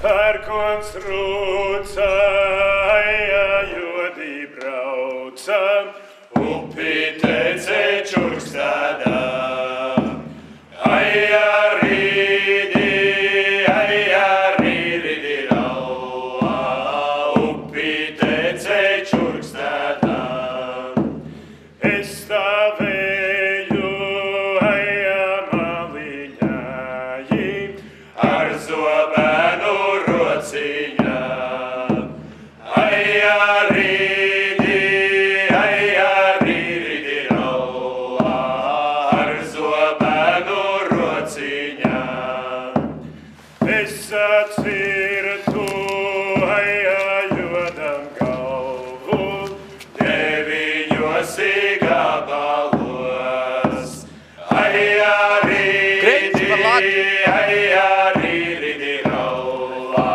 Pērkons rūcāja, jodi brauca, upi tece čurkstēdā. Aja rīdi rauā, upi tece čurkstēdā. Es stāvēju, aja maliņāji, ar zobenu rociņā. Aja rīdi rauā, ar zobenu rociņā. Es atcirtu, aja jodam galvu, deviņos gabalos. Aja rīdi rauā,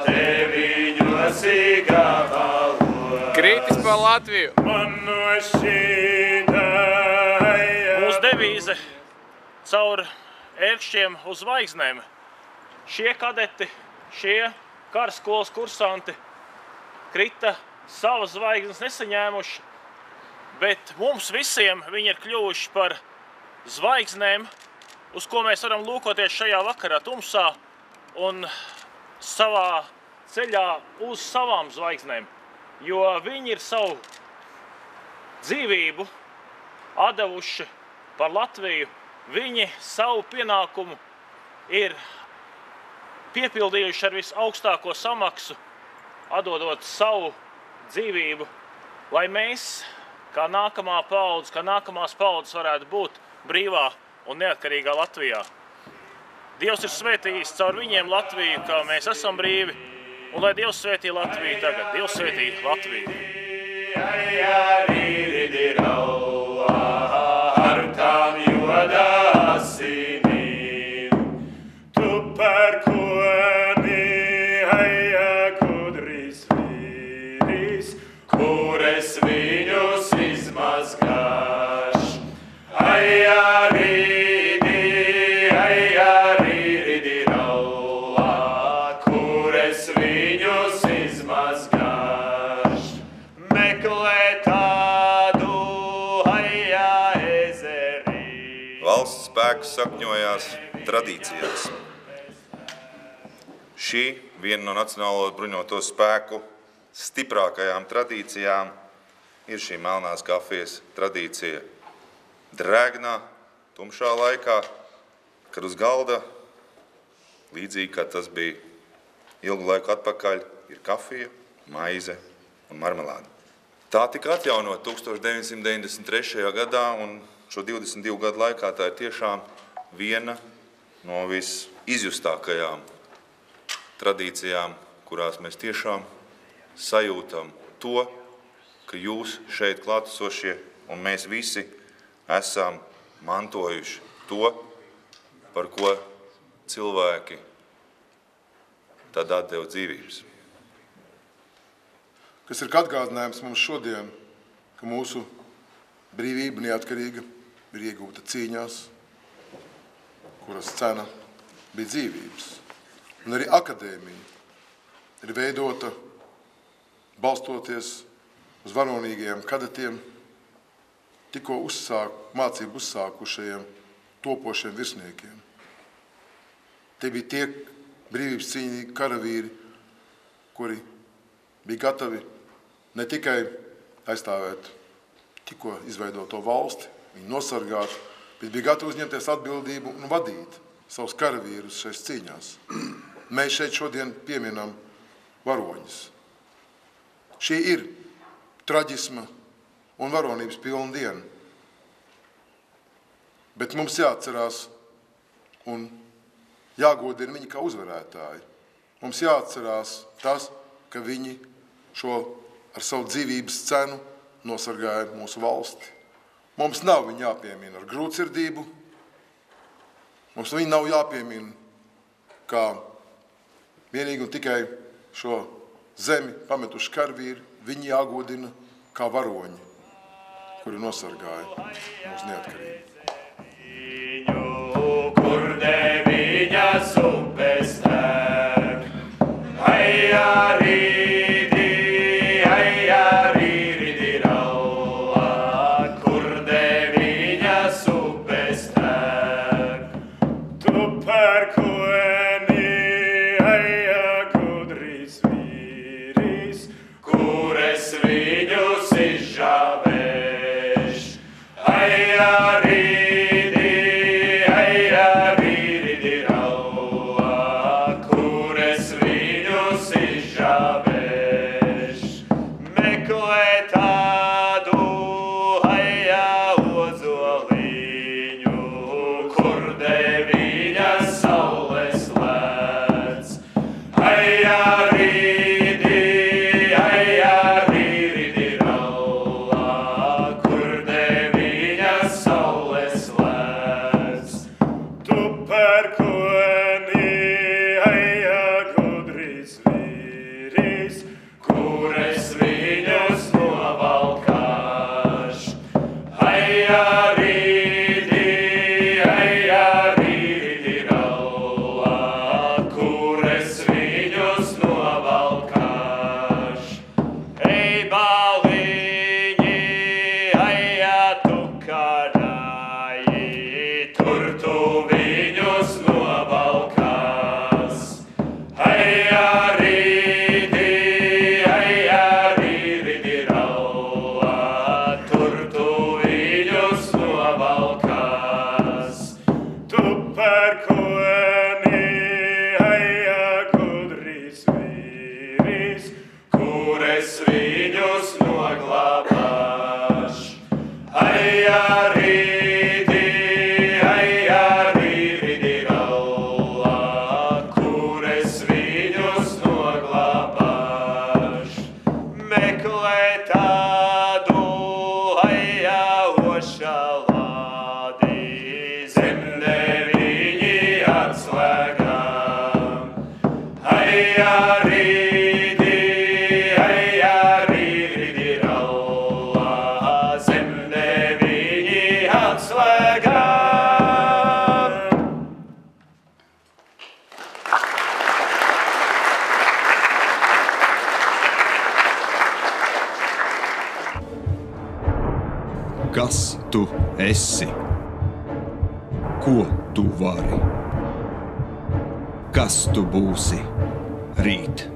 deviņos gabalos. Krītis par Latviju. Man no šīta, Mūsu devīze caur ērkšķiem uz zvaigznēm. Šie kadeti, šie karaskolas kursanti krita savas zvaigznes nesaņēmuši, bet mums visiem viņi ir kļuvuši par zvaigznēm, uz ko mēs varam lūkoties šajā vakarā tumsā un savā ceļā uz savām zvaigznēm, jo viņi ir savu dzīvību atdevuši par Latviju. Viņi savu pienākumu ir piepildījuši ar visaugstāko samaksu, atdodot savu dzīvību, lai mēs, kā nākamā paudze, kā nākamās paudzes varētu būt brīvā un neatkarīgā Latvijā. Dievs ir svētījis caur viņiem Latviju, kā mēs esam brīvi, un lai Dievs svētī Latviju tagad. Dievs svētī Latviju. aja rīdi rauā, ar tām jodā asinīm. Tu pērkoni, aja gudrīs vīris, kur es viņus izmazgāšu. Aja rīdi rauā, kur es viņus izmazgāšu. Meklē tādu, aja ezerī. Valsts spēks sakņojās tradīcijās. Šī viena no Nacionālo bruņoto spēku stiprākajām tradīcijām ir šī melnās kafijas tradīcija. Drēgnā, tumšā laikā, kad uz galda, līdzīgi kā tas bija ilgu laiku atpakaļ, ir kafija, maize un marmelāde. Tā tika atjaunot 1993. gadā, un šo 22 gadu laikā tā ir tiešām viena no visizjustākajām tradīcijām, kurās mēs tiešām sajūtam to, ka jūs šeit klātesošie un mēs visi esam mantojuši to, par ko cilvēki tad atdeva dzīvības. Kas ir atgādinājums mums šodien, ka mūsu brīvība neatkarīga ir iegūta cīņās, kuras cena bija dzīvības. Un arī akadēmija ir veidota balstoties uz varonīgajiem kadetiem, tikko mācību uzsākušajiem topošiem virsniekiem. Tie bija tie brīvības cīņīgi karavīri, kuri bija gatavi ne tikai aizstāvēt tikko izveidoto valsti, viņu nosargāt, bet bija gatavi uzņemties atbildību un vadīt savus karavīrus šais cīņās. Mēs šeit šodien pieminam varoņus. Šī ir traģisma un varonības pilna diena. Bet mums jāatcerās un jāgodina viņi kā uzvarētāji. Mums jāatcerās tas, ka viņi šo ar savu dzīvības cenu nosargāja mūsu valsti. Mums nav viņi jāpiemina ar grūtsirdību, mums viņi nav jāpiemina kā vienīgi un tikai šo zemi pametuši karavīri, viņi jāgodina kā varoņi, kuri nosargāja mūsu neatkarību. Kur deviņas upes tek, Kas tu esi? Ko tu vari? Kas tu būsi rīt?